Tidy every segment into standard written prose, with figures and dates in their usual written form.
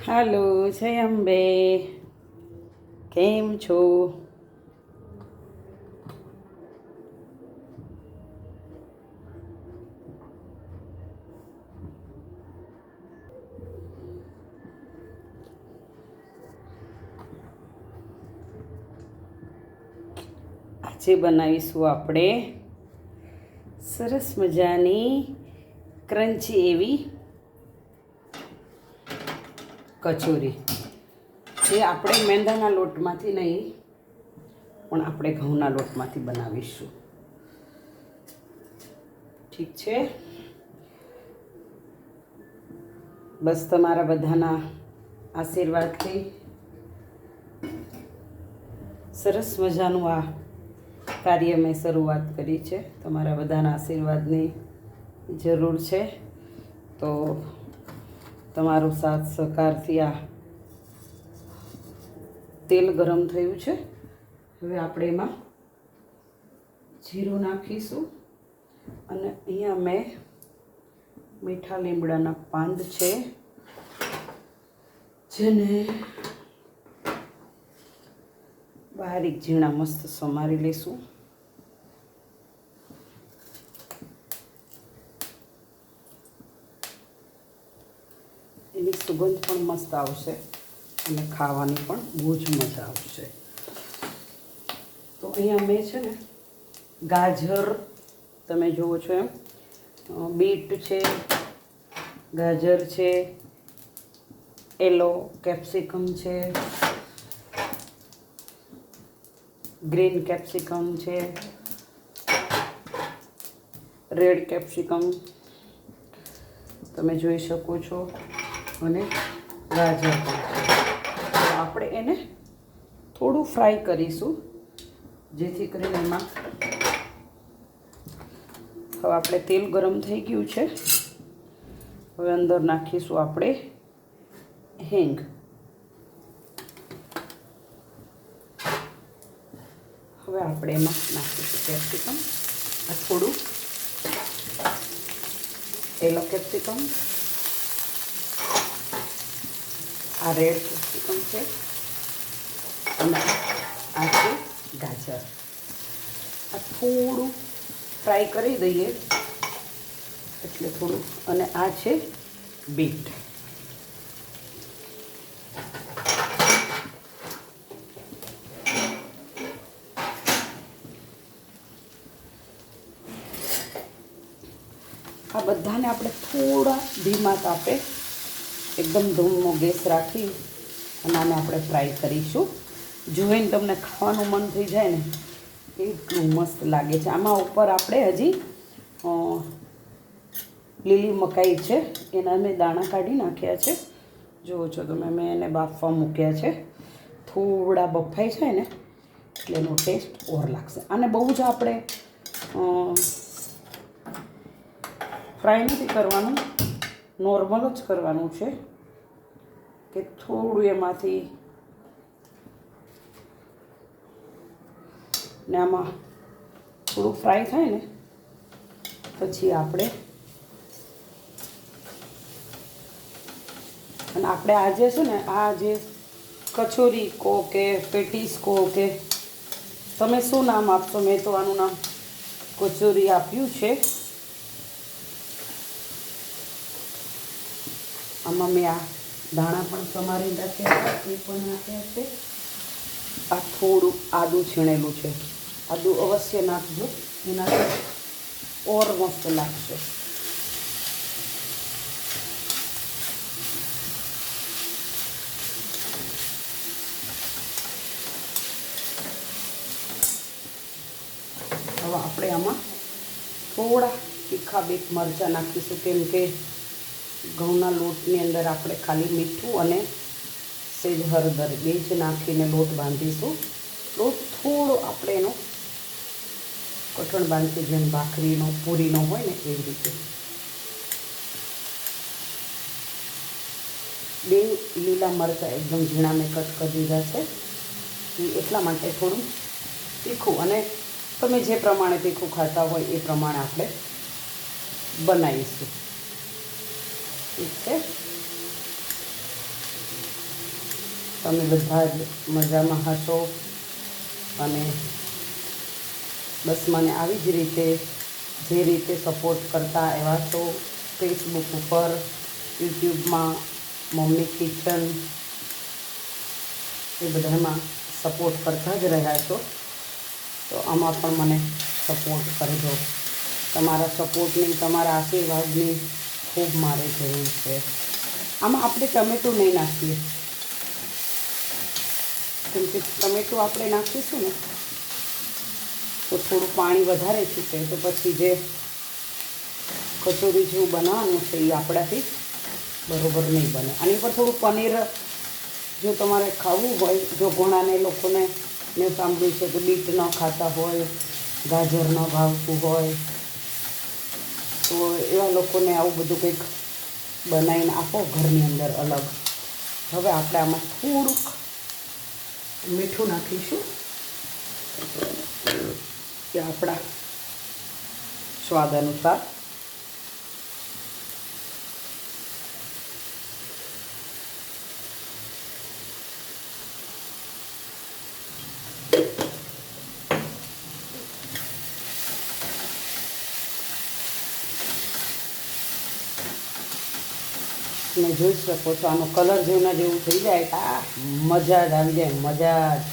હાલો, જય અંબે. કેમ છો? આજે બનાવીશું આપણે સરસ મજાની ક્રન્ચી એવી કચોરી, જે આપણે મેંદાના લોટમાંથી નહીં પણ આપણે ઘઉંના લોટમાંથી બનાવીશું. ઠીક છે? બસ તમારા બધાના આશીર્વાદથી સરસ મજાનું આ કાર્ય મેં શરૂઆત કરી છે. તમારા બધાના આશીર્વાદની જરૂર છે. તો તમારો સાથ સહકારથી આ તેલ ગરમ થયું છે. હવે આપણે એમાં જીરું નાખીશું અને અહીંયા મેં મીઠા લીમડાના પાન છે, જેને બારીક ઝીણા મસ્ત સમારી લઈશું. એની સુગંધ પણ મસ્ત આવશે અને ખાવાની પણ બહુ જ મજા આવશે. તો અહીંયા મેં છે ને ગાજર, તમે જુઓ છો એમ, બીટ છે, ગાજર છે, યલો કેપ્સિકમ છે, ગ્રીન કેપ્સિકમ છે, રેડ કેપ્સિકમ તમે જોઈ શકો છો, અને ગાજર પણ છે. આપણે એને થોડું ફ્રાય કરીશું, જેથી કરીને એમાં હવે આપણે તેલ ગરમ થઈ ગયું છે. હવે અંદર નાખીશું આપણે હિંગ. હવે આપણે એમાં નાખીશું કેપ્સિકમ, આ થોડું યલો કેપ્સિકમ, આ રેડ કેપ્સિકમ છે, અને આ છે ગાજર. આ થોડું ફ્રાય કરી દઈએ એટલે થોડું, અને આ છે બીટ. આ બધાને આપણે થોડા ધીમા તાપે એકદમ ધૂમનો ગેસ રાખી અને આને આપણે ફ્રાય કરીશું. જોઈને તમને ખાવાનું મન થઈ જાય ને, એટલું મસ્ત લાગે છે. આમાં ઉપર આપણે હજી લીલી મકાઈ છે, એના મેં દાણા કાઢી નાખ્યા છે. જુઓ છો તમે, મેં એને બાફવા મૂક્યા છે. થોડા બફાઈ જાય ને એટલે એનો ટેસ્ટ ઓર લાગશે. આને બહુ જ આપણે ફ્રાય નથી કરવાનું, નોર્મલ જ કરવાનું છે, કે થોડું એમાંથી ને આમાં થોડું ફ્રાય થાય ને પછી આપણે આજે છે ને, આ જે કચોરી કહો કે પેટીસ કહો કે તમે શું નામ આપશો, મેં તો આનું નામ કચોરી આપ્યું છે. આમાં મેં આ દાણા પણ સમારી રાખ્યા છે, એ પણ નાખ્યા છે. આ થોડું આદું છીણેલું છે, આદું અવશ્ય નાખજો, એનાથી ઓર મસ્ત લાગશે. હવે આપણે આમાં થોડા તીખા બીટ મરચાં નાખીશું, કેમ કે ઘઉંના લોટની અંદર આપણે ખાલી મીઠું અને સેજ હળદર બે જ નાખીને લોટ બાંધીશું. લોટ થોડો આપણે એનો કઠણ બાંધીશું, જેમ ભાખરીનો પૂરીનો હોય ને એવી રીતે. બે લીલા મરચાં એકદમ ઝીણા મેં કટ કરી દીધા છે, એટલા માટે થોડું તીખું, અને તમે જે પ્રમાણે તીખું ખાતા હોય એ પ્રમાણે આપણે બનાવીશું. ઠીક છે? તમે બધા જ મજામાં હશો અને બસ મને આવી જ રીતે જે રીતે સપોર્ટ કરતા એવા છો ફેસબુક ઉપર, યુટ્યુબમાં, મમ્મી કિચન એ બધામાં સપોર્ટ કરતા જ રહ્યા છો. તો આમાં પણ મને સપોર્ટ કરજો. તમારા સપોર્ટની, તમારા આશીર્વાદની ખૂબ મારે જરૂર છે. આમાં આપણે ટમેટું નહીં નાખીએ, કેમ કે ટમેટું આપણે નાખીશું ને તો થોડું પાણી વધારે છૂટે, તો પછી જે કચોરી જેવું બનાવવાનું છે એ આપણાથી બરાબર નહીં બને. આની પર થોડું પનીર જો તમારે ખાવું હોય, જો ઘણાને લોકોને મેં સાંભળ્યું છે કે બીટ ન ખાતા હોય, ગાજર ન ભાવતું હોય, તો એવા લોકોને આવું બધું કંઈક બનાવીને આપો ઘરની અંદર અલગ. હવે આપણે આમાં થોડુંક મીઠું નાખીશું કે આપણા સ્વાદ અનુસાર. તમે જોઈ શકો છો આનો કલર જેવના જેવું થઈ જાય કે મજા જ આવી જાય, મજા જ.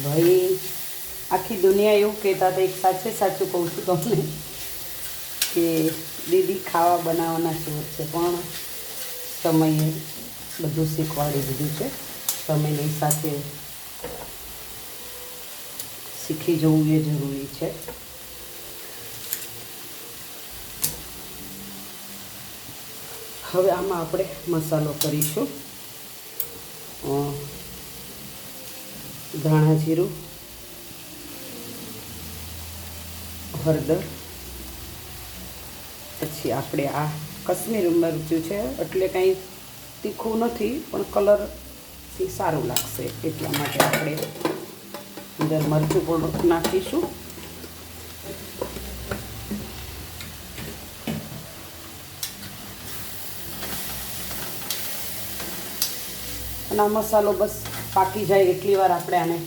ભાઈ આખી દુનિયા એવું કહેતા હતા, એક સાચું કહું છું તમને કે દીદી ખાવા બનાવવાના શોખ છે, પણ સમયે બધું શીખવાડી દીધું છે. સમયની સાથે શીખી જવું એ જરૂરી છે. હવે આમાં આપણે મસાલો કરીશું. ધાણા જીરું, હળદર, પછી આપણે આ કશ્મીરી મરચું છે એટલે કંઈ તીખું નથી, પણ કલરથી સારું લાગશે એટલા માટે આપણે અંદર મરચું પણ નાખીશું. અને આ મસાલો બસ પાકી જાય એટલી વાર આપણે આને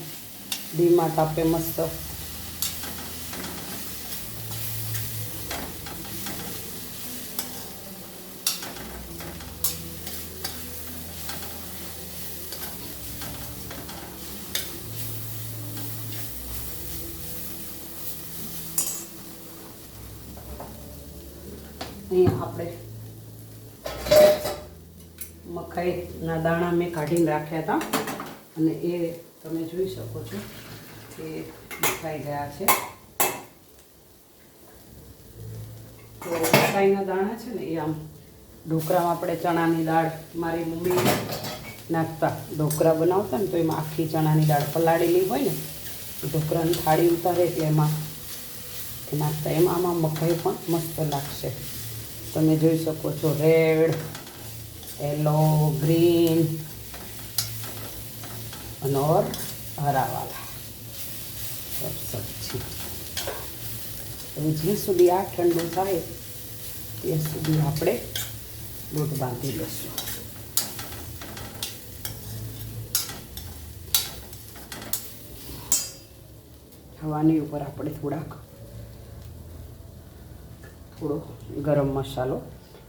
ધીમા તાપે મસ્ત અહીંયા આપણે મકાઈના દાણા મેં કાઢીને રાખ્યા હતા અને એ તમે જોઈ શકો છો કે મકાઈ ગયા છે. તો મકાઈના દાણા છે ને એ આમ ઢોકળામાં આપણે ચણાની દાળ, મારી મમ્મી નાખતા ઢોકળા બનાવતા ને તો એમાં આખી ચણાની દાળ પલાળેલી હોય ને ઢોકળાની થાળી ઉતારે એટલે એમાં એ નાખતા. એમાં આમાં મકાઈ પણ મસ્ત લાગશે. તમે જોઈ શકો છો રેડ, येलो, ग्रीन और हरा वाला सब सब्जी. હવે જ્યાં સુધી આ ઠંડુ થાય ત્યાં સુધી આપણે લોટ બાંધી લઈશું. હવાની ઉપર આપણે થોડો ગરમ મસાલો,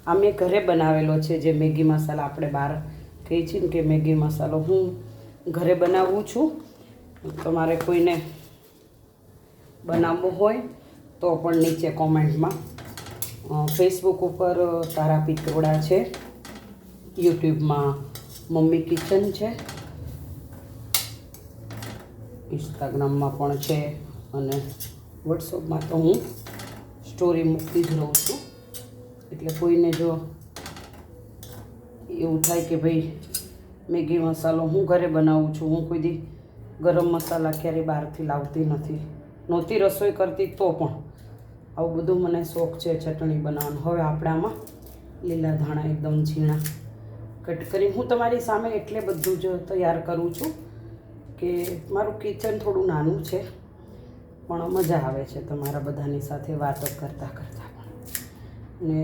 આ મેં ઘરે બનાવેલો છે. જે મેગી મસાલા આપણે બહાર કહીએ છીએ ને કે મેગી મસાલો, હું ઘરે બનાવું છું. તમારે કોઈને બનાવવો હોય તો પણ નીચે કોમેન્ટમાં, ફેસબુક ઉપર તારા પિત્રોડા છે, યુટ્યુબમાં મમ્મી કિચન છે, ઇન્સ્ટાગ્રામમાં પણ છે અને વોટ્સઅપમાં તો હું સ્ટોરી મૂકતી જ રહું છું. એટલે કોઈને જો એવું થાય કે ભાઈ મેગી મસાલો હું ઘરે બનાવું છું, હું કોઈ દી ગરમ મસાલા ક્યારેય બહારથી લાવતી નથી, નહોતી રસોઈ કરતી તો પણ આવું બધું મને શોખ છે ચટણી બનાવવાનો. હવે આપણે આમાં લીલા ધાણા એકદમ ઝીણા કટ કરી, હું તમારી સામે એટલે બધું જ તૈયાર કરું છું કે મારું કિચન થોડું નાનું છે પણ મજા આવે છે તમારા બધાની સાથે વાતો કરતાં કરતાં પણ. ને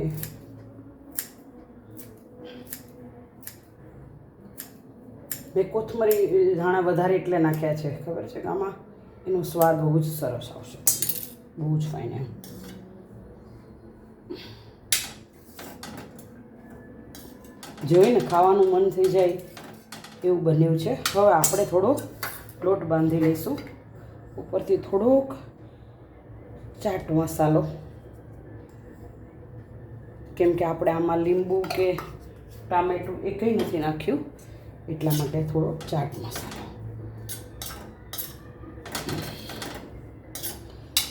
મેં કોથમરી ધાણા વધારે એટલે નાખ્યા છે, ખબર છે કે આમાં એનો સ્વાદ બહુ જ સરસ આવશે, બહુ જ ફાઇન એમ. જોઈને ખાવાનું મન થઈ જાય એવું બન્યું છે. હવે આપણે થોડો લોટ બાંધી લઈશું. ઉપરથી થોડોક ચાટ મસાલો, કેમ કે આપણે આમાં લીંબુ કે ટામેટું એ કંઈ નથી નાખ્યું, એટલા માટે થોડો ચાટ મસાલો.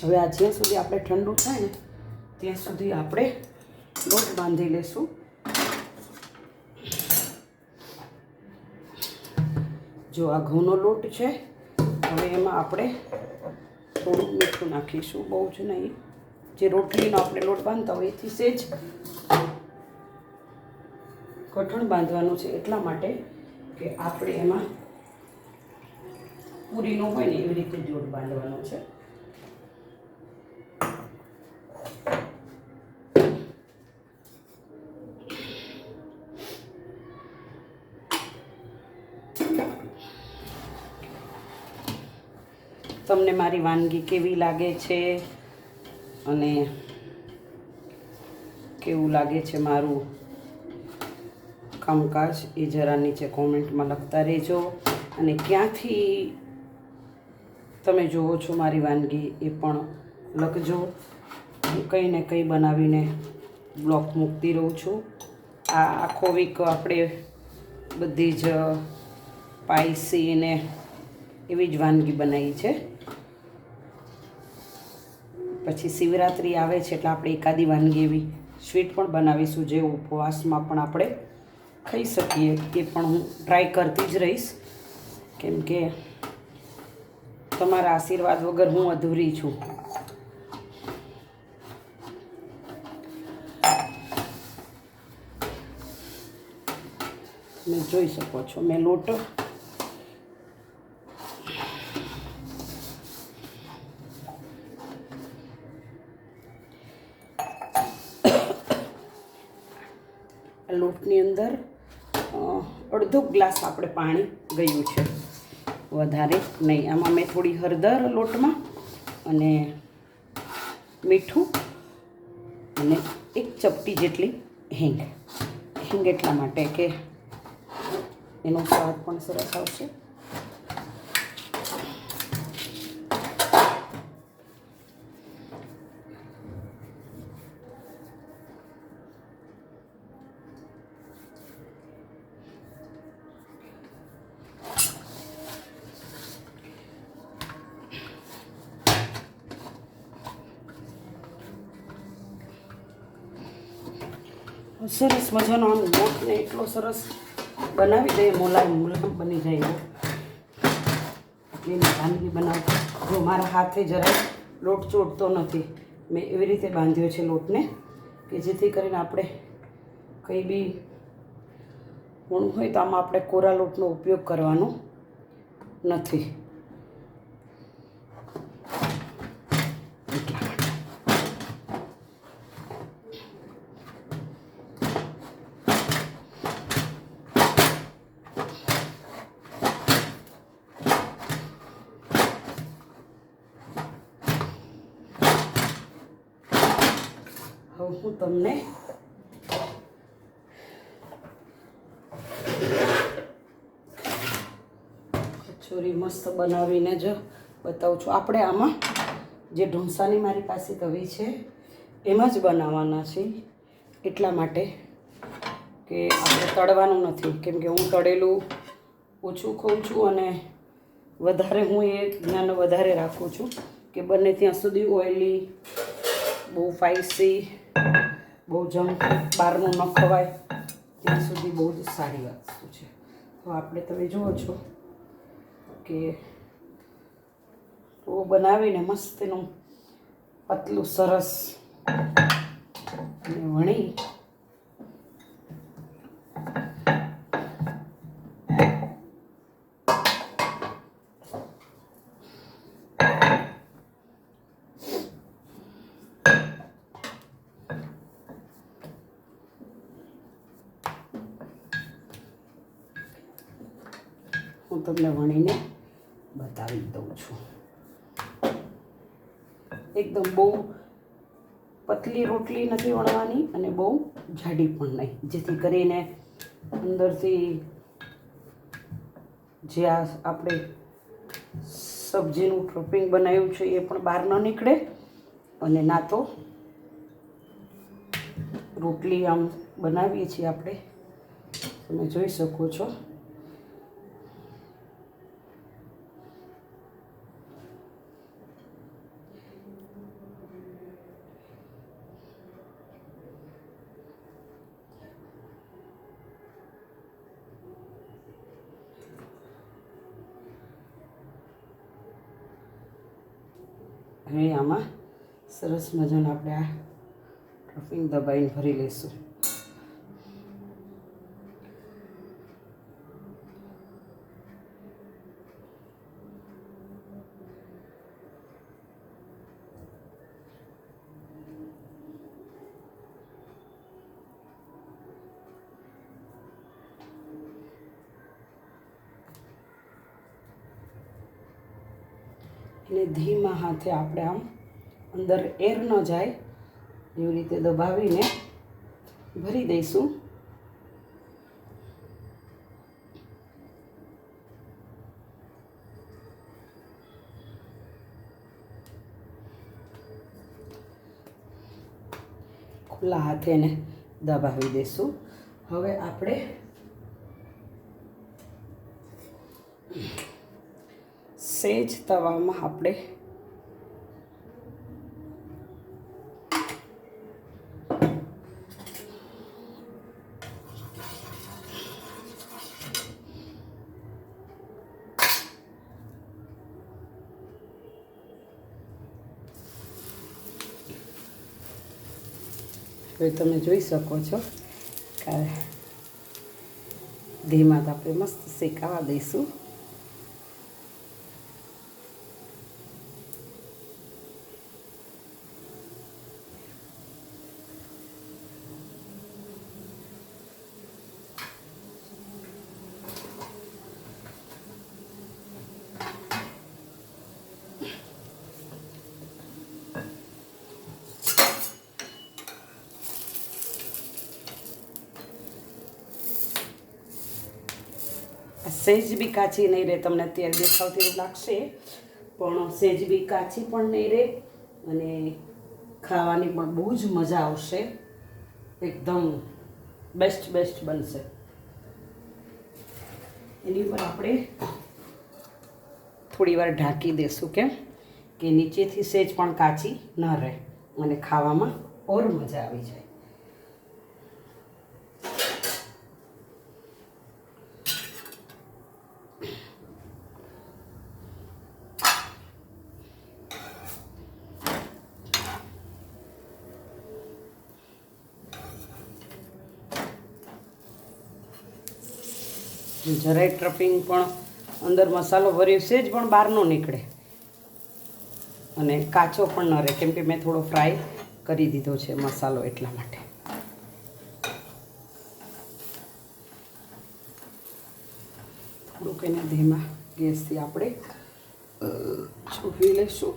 હવે આ જ્યાં સુધી આપણે ઠંડુ થાય ને ત્યાં સુધી આપણે લોટ બાંધી લઈશું. જો આ ઘઉંનો લોટ છે, હવે એમાં આપણે થોડું મીઠું નાખીશું, બહુ જ નહીં. જે રોટલીનો આપણે લોટ બાંધતા હોય એથી સેજ કઠણ બાંધવાનું છે, એટલા માટે કે આપણે એમાં પૂરીનો હોય ને એવી રીતે લોટ બાંધવાનો છે. તમને મારી વાનગી કેવી લાગે છે અને કેવું લાગે છે મારું કામકાજ એ જરા નીચે કોમેન્ટમાં લખતા રહેજો. અને ક્યાંથી તમે જુઓ છો મારી વાનગી એ પણ લખજો. હું કંઈ ને કંઈ બનાવીને બ્લોગ મૂકતી રહું છું. આ આખો વીક આપણે બધી જ સ્પાઈસી ને એવી જ વાનગી બનાવી છે. પછી શિવરાત્રિ આવે છે એટલે આપણે એકાદી વાનગી એવી સ્વીટ પણ બનાવીશું, જે ઉપવાસમાં પણ આપણે ખાઈ શકીએ. એ પણ હું ટ્રાય કરતી જ રહીશ, કેમ કે તમારા આશીર્વાદ વગર હું અધૂરી છું. તમે જોઈ શકો છો મેં લોટ લોટની અંદર અડધો ગ્લાસ આપણે પાણી ગયું છે, વધારે નહીં. આમાં મેં થોડી હળદર લોટમાં અને મીઠું અને એક ચપટી જેટલી હિંગ. હિંગ એટલા માટે કે એનો સ્વાદ પણ સરસ આવશે. સરસ મજાનો આમ લોટને એટલો સરસ બનાવી દઈએ, મુલાયમ બની જાય એટલે વાનગી બનાવતા. જો મારા હાથે જરાય લોટ ચોટતો નથી, મેં એવી રીતે બાંધ્યો છે લોટને કે જેથી કરીને આપણે કંઈ બી વણવું હોય તો આમાં આપણે કોરા લોટનો ઉપયોગ કરવાનો નથી. હવે હું તમને કચોરી મસ્ત બનાવીને જ બતાવું છું. આપણે આમાં જે ઢોસાની મારી પાસે તવી છે એમાં જ બનાવવાના છે, એટલા માટે કે આપણે તળવાનું નથી, કેમ કે હું તળેલું ઓછું ખાઉં છું અને વધારે હું એ જ્ઞાન વધારે રાખું છું કે બને ત્યાં સુધી ઓઇલી, બહુ સ્પાઈસી, બહુ જંક બહારનું ન ખવાય ત્યાં સુધી બહુ જ સારી વસ્તુ છે. તો આપણે તમે જુઓ છો કે તો બનાવીને મસ્ત એનું પતલું સરસ વણી હું તમને વણીને બતાવી દઉં છું. એકદમ બહુ પતલી રોટલી નથી વણવાની અને બહુ જાડી પણ નહીં, જેથી કરીને અંદરથી જે આ આપણે સબ્જીનું ટોપિંગ બનાવ્યું છે એ પણ બહાર ન નીકળે અને ના તો રોટલી આમ બનાવીએ છીએ આપણે, તમે જોઈ શકો છો. હવે આમાં સરસ મજાનું આપણે આ ટોપિંગ દબાઈને ભરી લઈશું. એને ધીમા હાથે આપણે આમ અંદર એર ન જાય એવી રીતે દબાવીને ભરી દઈશું. ખુલ્લા હાથે એને દબાવી દઈશું. હવે આપણે સેજ તવામાં આપણે હવે તમે જોઈ શકો છો કે ધીમા આપણે મસ્ત શેકાવા દઈશું. સહેજ બી કાચી નહીં રહે, તમને અત્યારે દેખાવતી એવું લાગશે પણ સહેજ બી કાચી પણ નહીં રહે અને ખાવાની પણ બહુ જ મજા આવશે. એકદમ બેસ્ટ બનશે. એની ઉપર આપણે થોડી વાર ઢાંકી દઈશું, કેમ કે નીચેથી સહેજ પણ કાચી ન રહે અને ખાવામાં ઓર મજા આવી જાય. જરાય ટ્રપિંગ પણ અંદર મસાલો ભર્યો સહેજ પણ બહાર ન નીકળે અને કાચો પણ ન રહે, કેમ કે મેં થોડો ફ્રાય કરી દીધો છે મસાલો, એટલા માટે. થોડુંક એને ધીમા ગેસથી આપણે છૂટી લઈશું.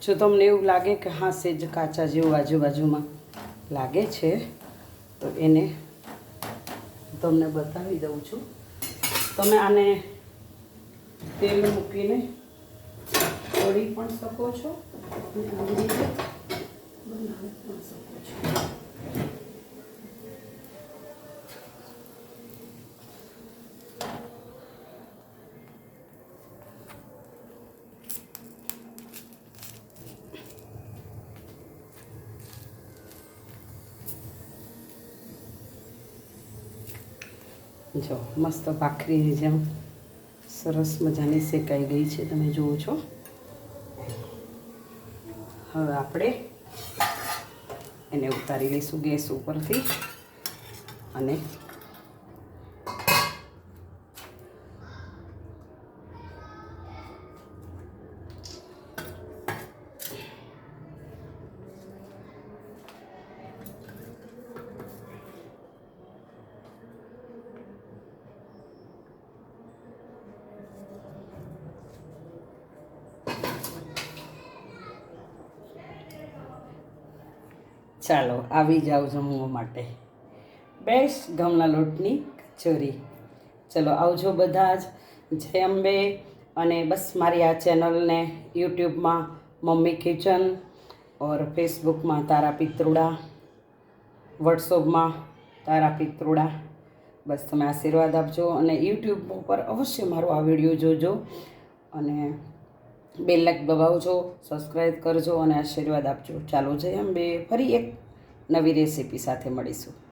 જો તમને એવું લાગે કે હા સહેજ કાચા જેવું આજુબાજુમાં લાગે છે તો એને તમને બતાવી દઉં છું. તમે આને તેલ મૂકીને તળી પણ શકો છો અને આવી રીતે બનાવી પણ શકો છો. જો મસ્ત ભાખરીની જેમ સરસ મજાની શેકાઈ ગઈ છે, તમે જુઓ છો. હવે આપણે એને ઉતારી લઈશું ગેસ ઉપરથી અને ચાલો આવી જાઓ જમવા માટે બેસ્ટ ઘઉંના લોટની કચોરી. ચલો આવજો બધા જ. જય અંબે. અને બસ મારી આ ચેનલને યુટ્યુબમાં મમ્મી કિચન और ફેસબુકમાં તારા પિત્રોડા, વોટ્સઅપમાં તારા પિત્રોડા. બસ તમે આશીર્વાદ આપજો અને યુટ્યુબ ઉપર અવશ્ય મારો આ વિડીયો જોજો અને બેલ લાઈક દબાવજો, સબસ્ક્રાઈબ કરજો અને આશીર્વાદ આપજો. ચાલો જય અંબે. ફરી એક નવી રેસીપી સાથે મળીશું.